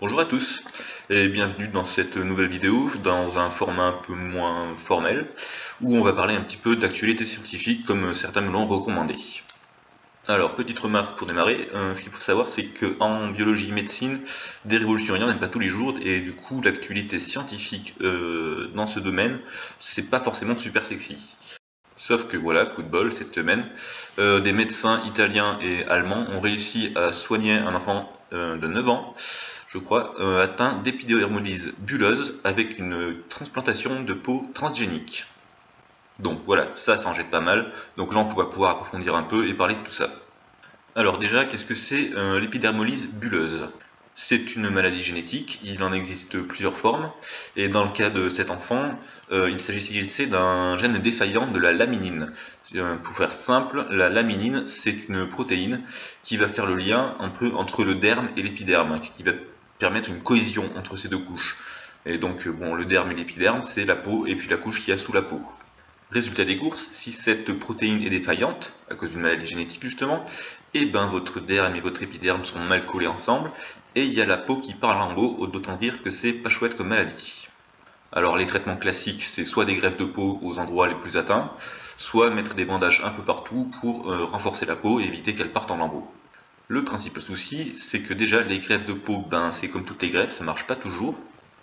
Bonjour à tous et bienvenue dans cette nouvelle vidéo dans un format un peu moins formel où on va parler un petit peu d'actualité scientifique comme certains me l'ont recommandé. Alors, petite remarque pour démarrer, ce qu'il faut savoir c'est qu'en biologie médecine, des révolutions il n'y en a pas tous les jours et du coup l'actualité scientifique dans ce domaine c'est pas forcément super sexy. Sauf que voilà, coup de bol, cette semaine, des médecins italiens et allemands ont réussi à soigner un enfant de 9 ans, je crois, atteint d'épidermolyse bulleuse avec une transplantation de peau transgénique. Donc voilà, ça en jette pas mal. Donc là, on va pouvoir approfondir un peu et parler de tout ça. Alors déjà, qu'est-ce que c'est l'épidermolyse bulleuse? C'est une maladie génétique, il en existe plusieurs formes, et dans le cas de cet enfant, il s'agissait d'un gène défaillant de la laminine. Pour faire simple, la laminine, c'est une protéine qui va faire le lien un peu entre le derme et l'épiderme, qui va permettre une cohésion entre ces deux couches. Et donc, bon, le derme et l'épiderme, c'est la peau et puis la couche qu'il y a sous la peau. Résultat des courses, si cette protéine est défaillante, à cause d'une maladie génétique justement, et ben votre derme et votre épiderme sont mal collés ensemble, et il y a la peau qui parle en haut, d'autant dire que c'est pas chouette comme maladie. Alors les traitements classiques, c'est soit des greffes de peau aux endroits les plus atteints, soit mettre des bandages un peu partout pour renforcer la peau et éviter qu'elle parte en lambeaux. Le principal souci, c'est que déjà les greffes de peau, ben c'est comme toutes les greffes, ça marche pas toujours.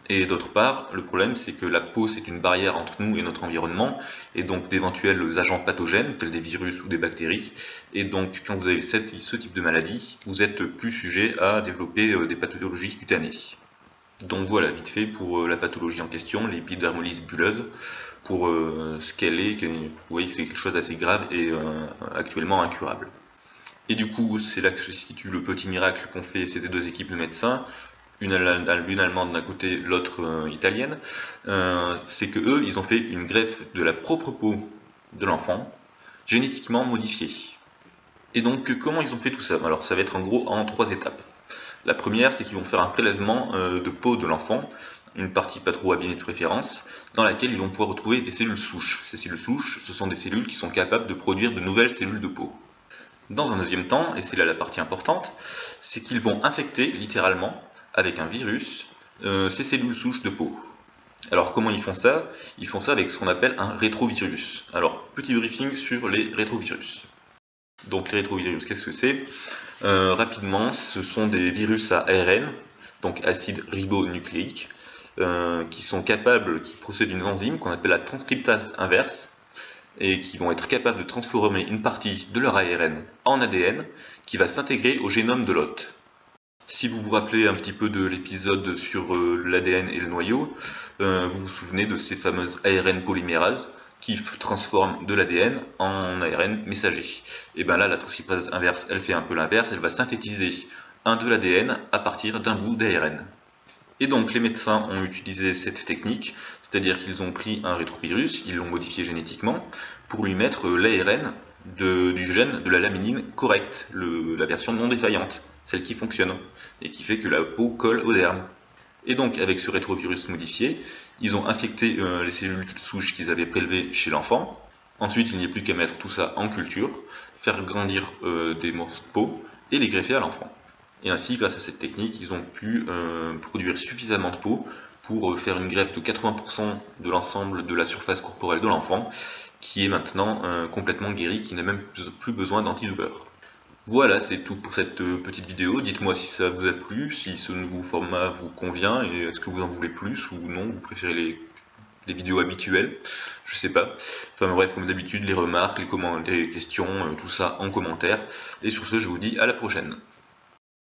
Et d'autre part, le problème c'est que la peau c'est une barrière entre nous et notre environnement, et donc d'éventuels agents pathogènes tels des virus ou des bactéries. Et donc quand vous avez ce type de maladie, vous êtes plus sujet à développer des pathologies cutanées. Donc voilà, vite fait pour la pathologie en question, l'épidermolyse bulleuse, pour ce qu'elle est, vous voyez que c'est quelque chose d'assez grave et actuellement incurable. Et du coup, c'est là que se situe le petit miracle qu'ont fait ces deux équipes de médecins, une allemande d'un côté, l'autre italienne. C'est que eux, ils ont fait une greffe de la propre peau de l'enfant, génétiquement modifiée. Et donc, comment ils ont fait tout ça? Alors, ça va être en gros en 3 étapes. La première, c'est qu'ils vont faire un prélèvement de peau de l'enfant, une partie pas trop abîmée de préférence, dans laquelle ils vont pouvoir retrouver des cellules souches. Ces cellules souches, ce sont des cellules qui sont capables de produire de nouvelles cellules de peau. Dans un deuxième temps, et c'est là la partie importante, c'est qu'ils vont infecter littéralement avec un virus ces cellules souches de peau. Alors comment ils font ça? Ils font ça avec ce qu'on appelle un rétrovirus. Alors petit briefing sur les rétrovirus. Donc les rétrovirus, qu'est-ce que c'est? Rapidement, ce sont des virus à ARN, donc acide ribonucléique, qui procèdent d'une enzyme qu'on appelle la transcriptase inverse, et qui vont être capables de transformer une partie de leur ARN en ADN qui va s'intégrer au génome de l'hôte. Si vous vous rappelez un petit peu de l'épisode sur l'ADN et le noyau, vous vous souvenez de ces fameuses ARN polymérases qui transforment de l'ADN en ARN messager. Et bien là, la transcriptase inverse, elle fait un peu l'inverse, elle va synthétiser un de l'ADN à partir d'un bout d'ARN. Et donc les médecins ont utilisé cette technique, c'est-à-dire qu'ils ont pris un rétrovirus, ils l'ont modifié génétiquement, pour lui mettre l'ARN du gène de la laminine correcte, la version non défaillante, celle qui fonctionne, et qui fait que la peau colle au derme. Et donc avec ce rétrovirus modifié, ils ont infecté les cellules souches qu'ils avaient prélevées chez l'enfant. Ensuite, il n'y a plus qu'à mettre tout ça en culture, faire grandir des morceaux de peau et les greffer à l'enfant. Et ainsi, grâce à cette technique, ils ont pu produire suffisamment de peau pour faire une greffe de 80% de l'ensemble de la surface corporelle de l'enfant, qui est maintenant complètement guéri, qui n'a même plus besoin d'antidouleur. Voilà, c'est tout pour cette petite vidéo. Dites-moi si ça vous a plu, si ce nouveau format vous convient, et est-ce que vous en voulez plus ou non, vous préférez les vidéos habituelles, je sais pas. Enfin bref, comme d'habitude, les remarques, les questions, tout ça en commentaire. Et sur ce, je vous dis à la prochaine.